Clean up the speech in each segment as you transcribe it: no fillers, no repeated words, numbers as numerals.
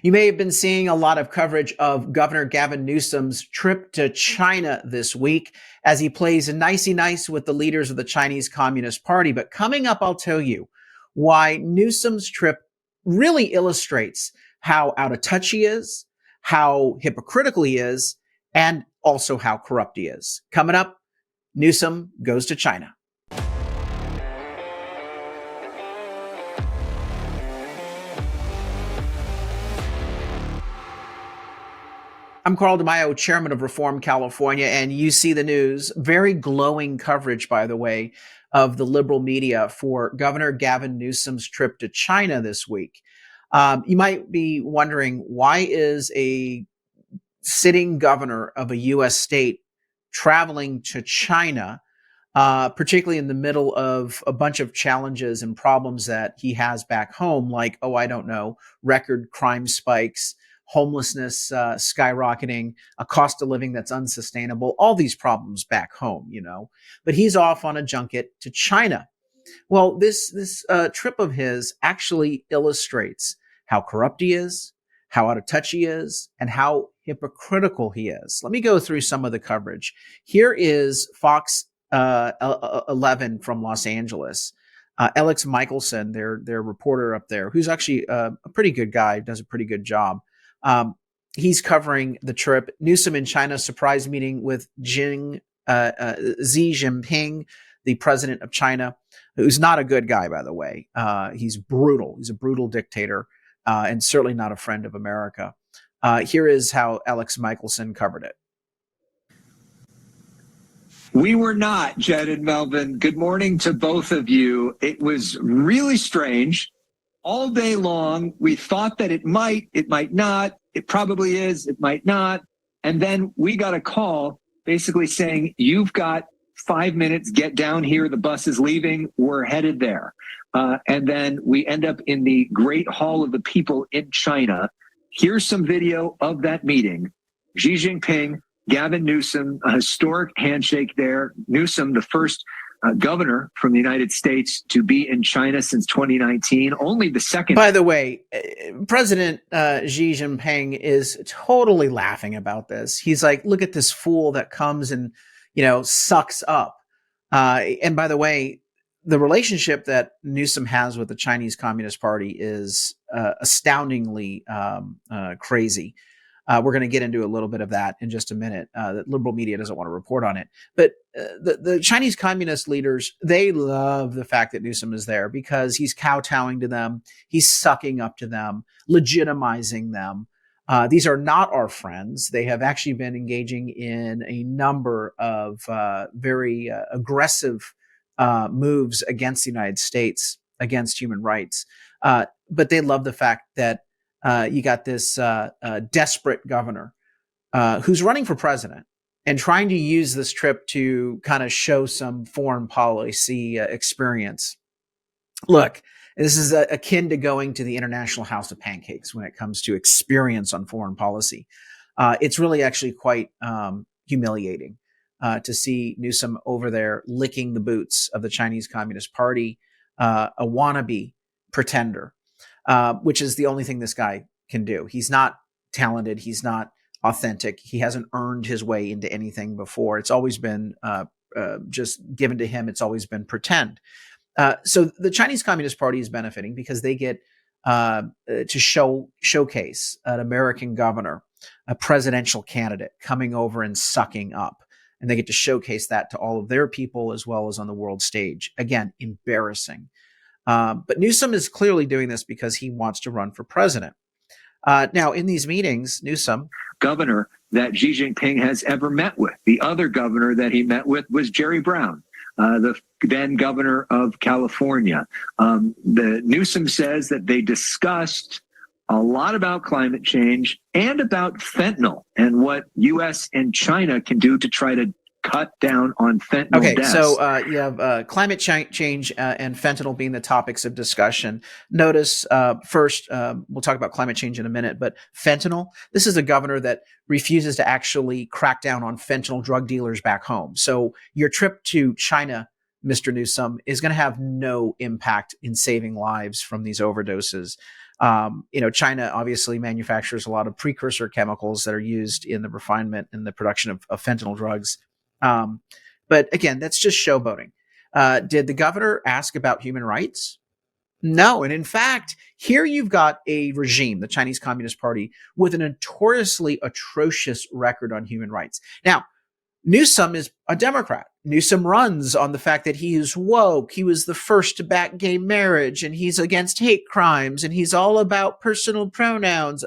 You may have been seeing a lot of coverage of Governor Gavin Newsom's trip to China this week as he plays nicey nice with the leaders of the Chinese Communist Party. But coming up, I'll tell you why Newsom's trip really illustrates how out of touch he is, how hypocritical he is, and also how corrupt he is. Coming up, Newsom goes to China. I'm Carl DeMaio, chairman of Reform California, and you see the news. Very glowing coverage, by the way, of the liberal media for Governor Gavin Newsom's trip to China this week. You might be wondering, why is a sitting governor of a U.S. state traveling to China, particularly in the middle of a bunch of challenges and problems that he has back home, like, record crime spikes, homelessness skyrocketing, a cost of living that's unsustainable, all these problems back home, But he's off on a junket to China. Well, this trip of his actually illustrates how corrupt he is, how out of touch he is, and how hypocritical he is. Let me go through some of the coverage. Here is Fox 11 from Los Angeles. Alex Michelson, their reporter up there, who's actually a pretty good guy, does a pretty good job. He's covering the trip. Newsom in China, surprise meeting with Xi Jinping, the president of China, who's not a good guy, by the way. He's brutal. He's a brutal dictator, and certainly not a friend of America. Here is how Alex Michelson covered it. We were not, Jed and Melvin. Good morning to both of you. It was really strange. All day long, we thought that it might not, it probably is, it might not. And then we got a call basically saying, you've got 5 minutes, get down here, the bus is leaving, we're headed there. And then we end up in the Great Hall of the People in China. Here's some video of that meeting. Xi Jinping, Gavin Newsom, a historic handshake there. Newsom, the first governor from the United States to be in China since 2019, only the second. By the way, President Xi Jinping is totally laughing about this. He's like, look at this fool that comes and, sucks up. And by the way, the relationship that Newsom has with the Chinese Communist Party is astoundingly crazy. We're going to get into a little bit of that in just a minute. The liberal media doesn't want to report on it. But the Chinese communist leaders, they love the fact that Newsom is there because he's kowtowing to them. He's sucking up to them, legitimizing them. These are not our friends. They have actually been engaging in a number of very aggressive moves against the United States, against human rights. But they love the fact that you got this desperate governor who's running for president and trying to use this trip to kind of show some foreign policy experience. Look, this is akin to going to the International House of Pancakes when it comes to experience on foreign policy. It's really actually quite humiliating to see Newsom over there licking the boots of the Chinese Communist Party, a wannabe pretender. Which is the only thing this guy can do. He's not talented. He's not authentic. He hasn't earned his way into anything before. It's always been just given to him. It's always been pretend. So the Chinese Communist Party is benefiting because they get to showcase an American governor, a presidential candidate coming over and sucking up. And they get to showcase that to all of their people as well as on the world stage. Again, embarrassing. But Newsom is clearly doing this because he wants to run for president. Now, in these meetings, Newsom, governor that Xi Jinping has ever met with. The other governor that he met with was Jerry Brown, the then governor of California. The Newsom says that they discussed a lot about climate change and about fentanyl and what U.S. and China can do to try to cut down on fentanyl deaths. So you have climate change and fentanyl being the topics of discussion. Notice first, we'll talk about climate change in a minute, but fentanyl, this is a governor that refuses to actually crack down on fentanyl drug dealers back home. So your trip to China, Mr. Newsom, is going to have no impact in saving lives from these overdoses. China obviously manufactures a lot of precursor chemicals that are used in the refinement and the production of fentanyl drugs. But again, that's just showboating. Did the governor ask about human rights? No. And in fact, here you've got a regime, the Chinese Communist Party, with a notoriously atrocious record on human rights. Now, Newsom is a Democrat. Newsom runs on the fact that he is woke. He was the first to back gay marriage, and he's against hate crimes, and he's all about personal pronouns.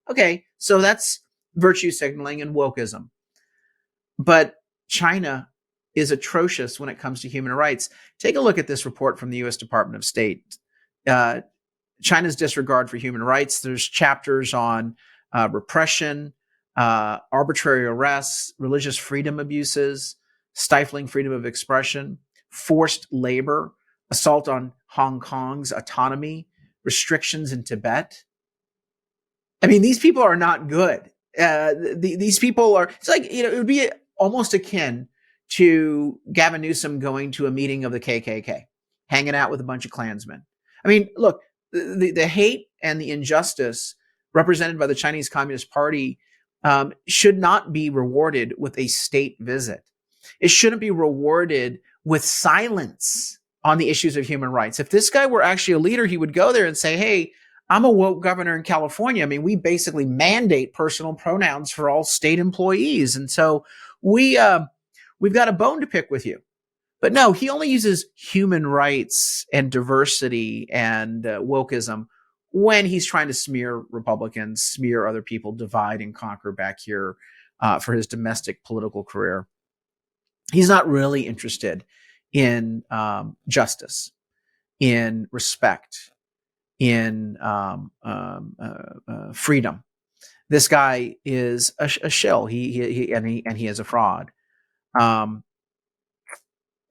Okay, so that's virtue signaling and wokeism. But China is atrocious when it comes to human rights. Take a look at this report from the U.S. Department of State. China's disregard for human rights. There's chapters on repression, arbitrary arrests, religious freedom abuses, stifling freedom of expression, forced labor, assault on Hong Kong's autonomy, restrictions in Tibet. I mean, these people are not good. These people are, it's like, it would be almost akin to Gavin Newsom going to a meeting of the KKK, hanging out with a bunch of Klansmen. I mean, look, the hate and the injustice represented by the Chinese Communist Party should not be rewarded with a state visit. It shouldn't be rewarded with silence on the issues of human rights. If this guy were actually a leader, he would go there and say, hey, I'm a woke governor in California. I mean, we basically mandate personal pronouns for all state employees. And so we've got a bone to pick with you. But no, he only uses human rights and diversity and wokeism when he's trying to smear Republicans, smear other people, divide and conquer back here for his domestic political career. He's not really interested in justice, in respect, in freedom. This guy is a shill. He is a fraud.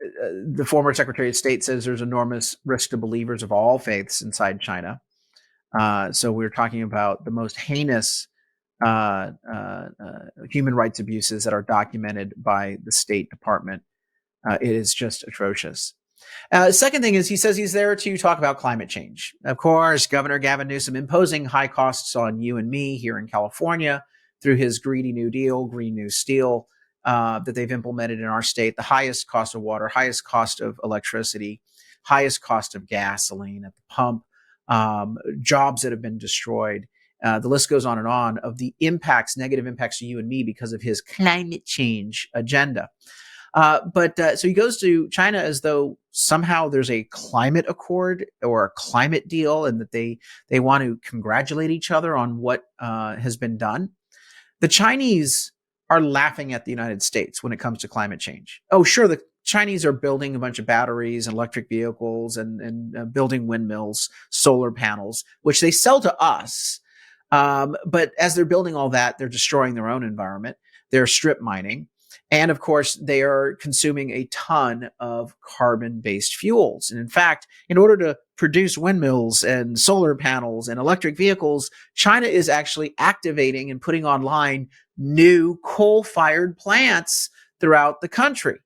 The former Secretary of State says there's enormous risk to believers of all faiths inside China. So we're talking about the most heinous human rights abuses that are documented by the State Department. It is just atrocious. Second thing is he says he's there to talk about climate change. Of course, Governor Gavin Newsom imposing high costs on you and me here in California through his greedy New Deal, Green New Steel, that they've implemented in our state, the highest cost of water, highest cost of electricity, highest cost of gasoline at the pump, jobs that have been destroyed. The list goes on of the impacts, negative impacts to you and me because of his climate change agenda. So he goes to China as though somehow there's a climate accord or a climate deal and that they want to congratulate each other on what has been done. The Chinese are laughing at the United States when it comes to climate change. Oh, sure, the Chinese are building a bunch of batteries and electric vehicles and building windmills, solar panels, which they sell to us. But as they're building all that, they're destroying their own environment. They're strip mining. And of course, they are consuming a ton of carbon-based fuels. And in fact, in order to produce windmills and solar panels and electric vehicles, China is actually activating and putting online new coal-fired plants throughout the country.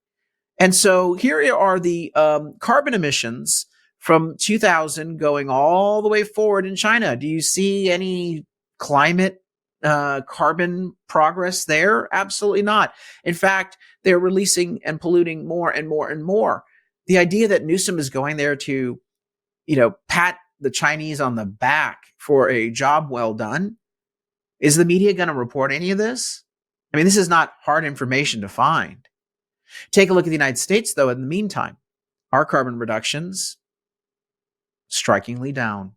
And so here are the carbon emissions from 2000 going all the way forward in China. Do you see any climate carbon progress there? Absolutely not. In fact, they're releasing and polluting more and more and more. The idea that Newsom is going there to, pat the Chinese on the back for a job well done. Is the media going to report any of this? I mean, this is not hard information to find. Take a look at the United States, though, in the meantime. Our carbon reductions, strikingly down.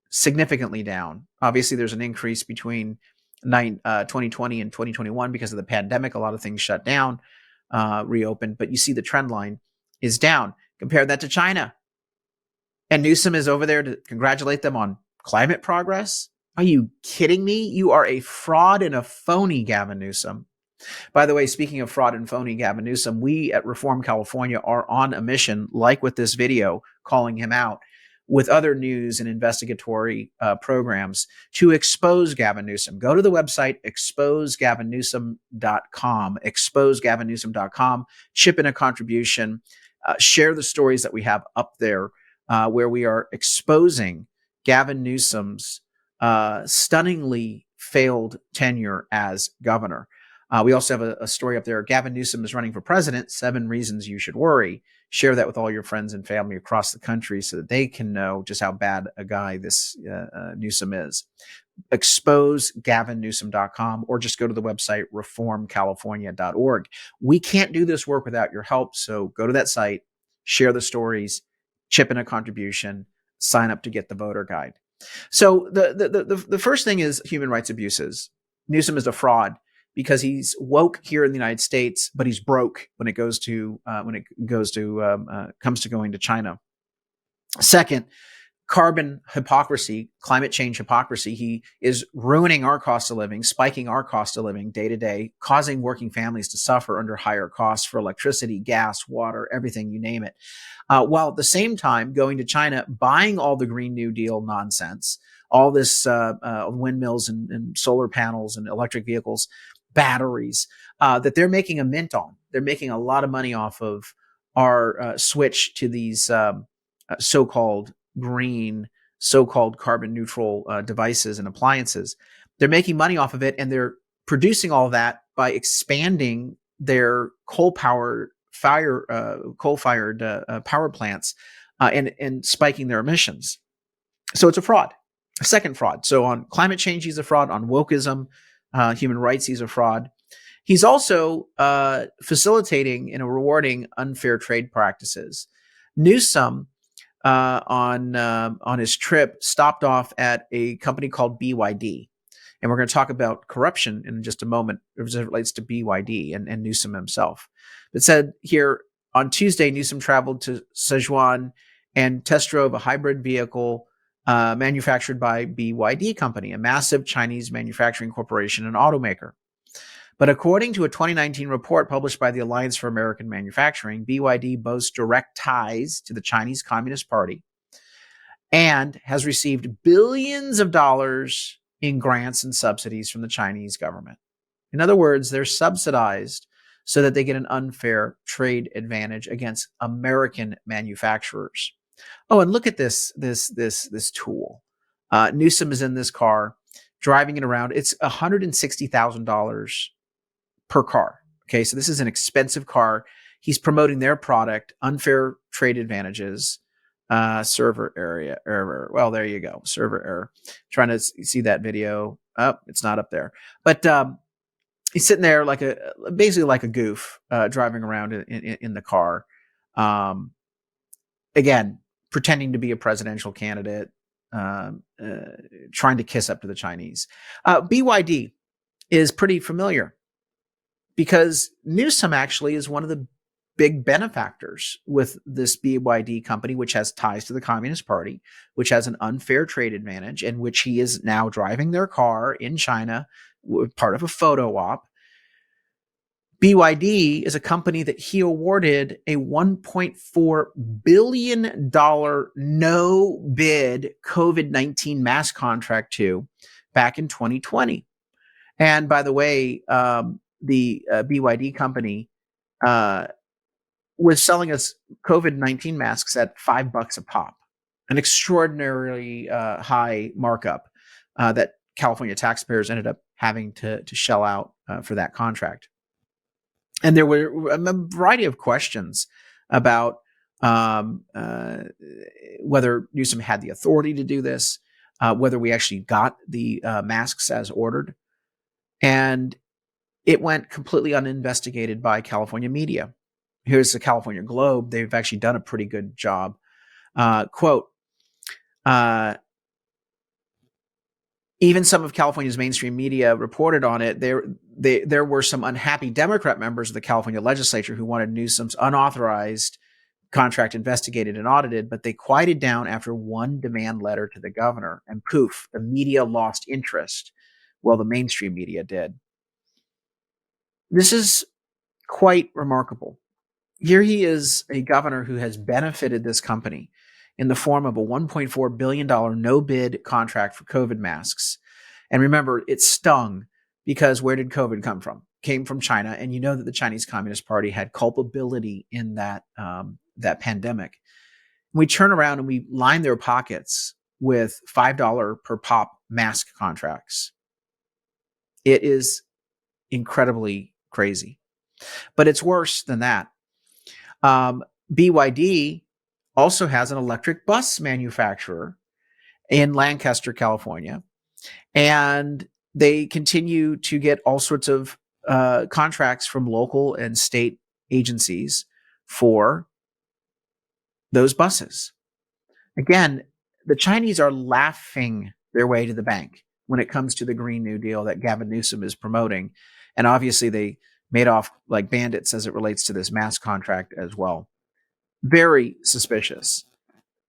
Significantly down. Obviously, there's an increase between 2020 and 2021 because of the pandemic. A lot of things shut down, reopened, but you see the trend line is down. Compare that to China. And Newsom is over there to congratulate them on climate progress. Are you kidding me? You are a fraud and a phony, Gavin Newsom. By the way, speaking of fraud and phony Gavin Newsom, we at Reform California are on a mission, like with this video, calling him out, with other news and investigatory programs to expose Gavin Newsom. Go to the website, exposegavinnewsom.com, exposegavinnewsom.com, chip in a contribution, share the stories that we have up there where we are exposing Gavin Newsom's stunningly failed tenure as governor. We also have a story up there. Gavin Newsom is running for president. 7 reasons you should worry. Share that with all your friends and family across the country so that they can know just how bad a guy this Newsom is. Expose gavinnewsom.com or just go to the website reformcalifornia.org. We can't do this work without your help. So go to that site, share the stories, chip in a contribution, sign up to get the voter guide. So the first thing is human rights abuses. Newsom is a fraud because he's woke here in the United States, but he's broke when it comes to going to China. Second, carbon hypocrisy, climate change hypocrisy. He is ruining our cost of living, spiking our cost of living day to day, causing working families to suffer under higher costs for electricity, gas, water, everything, you name it. While at the same time going to China, buying all the Green New Deal nonsense, all this windmills and solar panels and electric vehicles, batteries that they're making a mint on. They're making a lot of money off of our switch to these so-called green, so-called carbon neutral devices and appliances. They're making money off of it, and they're producing all of that by expanding their coal-fired power plants and spiking their emissions. So it's a fraud. A second fraud. So on climate change, he's a fraud. On wokeism, human rights, he's a fraud. He's also facilitating and rewarding unfair trade practices. Newsom, on his trip, stopped off at a company called BYD. And we're going to talk about corruption in just a moment as it relates to BYD and Newsom himself. It said here, on Tuesday, Newsom traveled to Sichuan and test drove a hybrid vehicle manufactured by BYD Company, a massive Chinese manufacturing corporation and automaker. But according to a 2019 report published by the Alliance for American Manufacturing, BYD boasts direct ties to the Chinese Communist Party and has received billions of dollars in grants and subsidies from the Chinese government. In other words, they're subsidized so that they get an unfair trade advantage against American manufacturers. Oh, and look at this tool. Newsom is in this car, driving it around. It's $160,000 per car. Okay, so this is an expensive car. He's promoting their product, unfair trade advantages, server error. Well, there you go, server error. Trying to see that video. Oh, it's not up there. But he's sitting there basically like a goof, driving around in the car. Again, pretending to be a presidential candidate, trying to kiss up to the Chinese. BYD is pretty familiar because Newsom actually is one of the big benefactors with this BYD company, which has ties to the Communist Party, which has an unfair trade advantage, and which he is now driving their car in China, part of a photo op. BYD is a company that he awarded a $1.4 billion no-bid COVID-19 mask contract to back in 2020. And by the way, the BYD company was selling us COVID-19 masks at $5 a pop, an extraordinarily high markup that California taxpayers ended up having to shell out for that contract. And there were a variety of questions about whether Newsom had the authority to do this, whether we actually got the masks as ordered. And it went completely uninvestigated by California media. Here's the California Globe. They've actually done a pretty good job. Quote, even some of California's mainstream media reported on it. There were some unhappy Democrat members of the California legislature who wanted Newsom's unauthorized contract investigated and audited, but they quieted down after one demand letter to the governor, and poof, the media lost interest. Well, the mainstream media did. This is quite remarkable. Here he is, a governor who has benefited this company in the form of a $1.4 billion no-bid contract for COVID masks. And remember, it stung because where did COVID come from? Came from China. And you know that the Chinese Communist Party had culpability in that pandemic. We turn around and we line their pockets with $5 per pop mask contracts. It is incredibly crazy. But it's worse than that. BYD also has an electric bus manufacturer in Lancaster, California, and they continue to get all sorts of contracts from local and state agencies for those buses. Again, the Chinese are laughing their way to the bank when it comes to the Green New Deal that Gavin Newsom is promoting. And obviously they made off like bandits as it relates to this mask contract as well. Very suspicious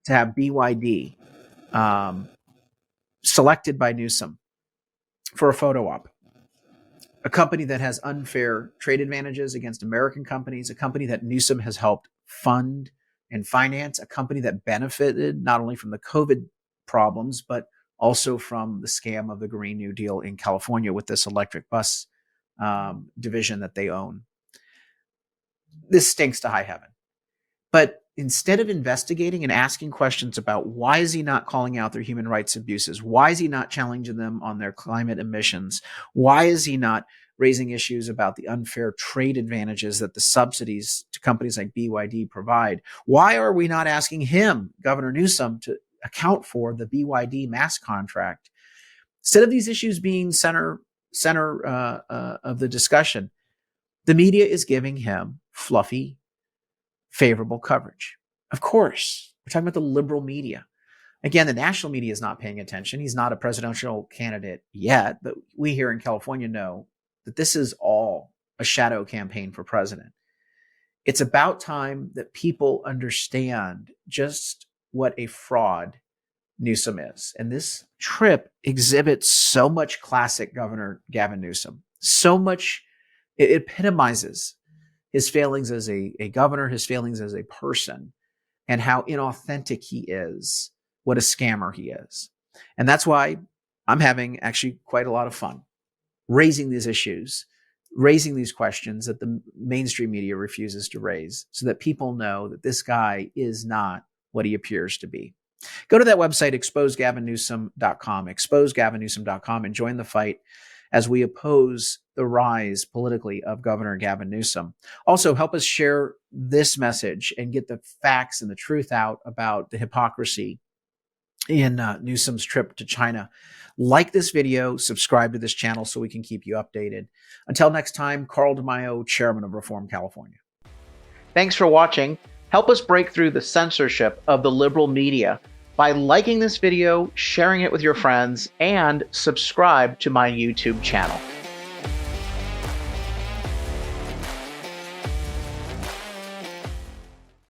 to have BYD selected by Newsom for a photo op. A company that has unfair trade advantages against American companies, a company that Newsom has helped fund and finance, a company that benefited not only from the COVID problems, but also from the scam of the Green New Deal in California with this electric bus division that they own. This stinks to high heaven. But instead of investigating and asking questions about why is he not calling out their human rights abuses, why is he not challenging them on their climate emissions, why is he not raising issues about the unfair trade advantages that the subsidies to companies like BYD provide, why are we not asking him, Governor Newsom, to account for the BYD mask contract? Instead of these issues being center of the discussion, the media is giving him fluffy, favorable coverage. Of course, we're talking about the liberal media. Again, the national media is not paying attention. He's not a presidential candidate yet, but we here in California know that this is all a shadow campaign for president. It's about time that people understand just what a fraud Newsom is. And this trip exhibits so much classic Governor Gavin Newsom. So much, it epitomizes his failings as a governor, his failings as a person, and how inauthentic he is, what a scammer he is. And that's why I'm having actually quite a lot of fun raising these issues, raising these questions that the mainstream media refuses to raise, so that people know that this guy is not what he appears to be. Go to that website, exposegavinnewsom.com, exposegavinnewsom.com, and join the fight as we oppose the rise politically of Governor Gavin Newsom. Also, help us share this message and get the facts and the truth out about the hypocrisy in Newsom's trip to China. Like this video, subscribe to this channel so we can keep you updated. Until next time, Carl DeMaio, Chairman of Reform California. Thanks for watching. Help us break through the censorship of the liberal media by liking this video, sharing it with your friends, and subscribe to my YouTube channel.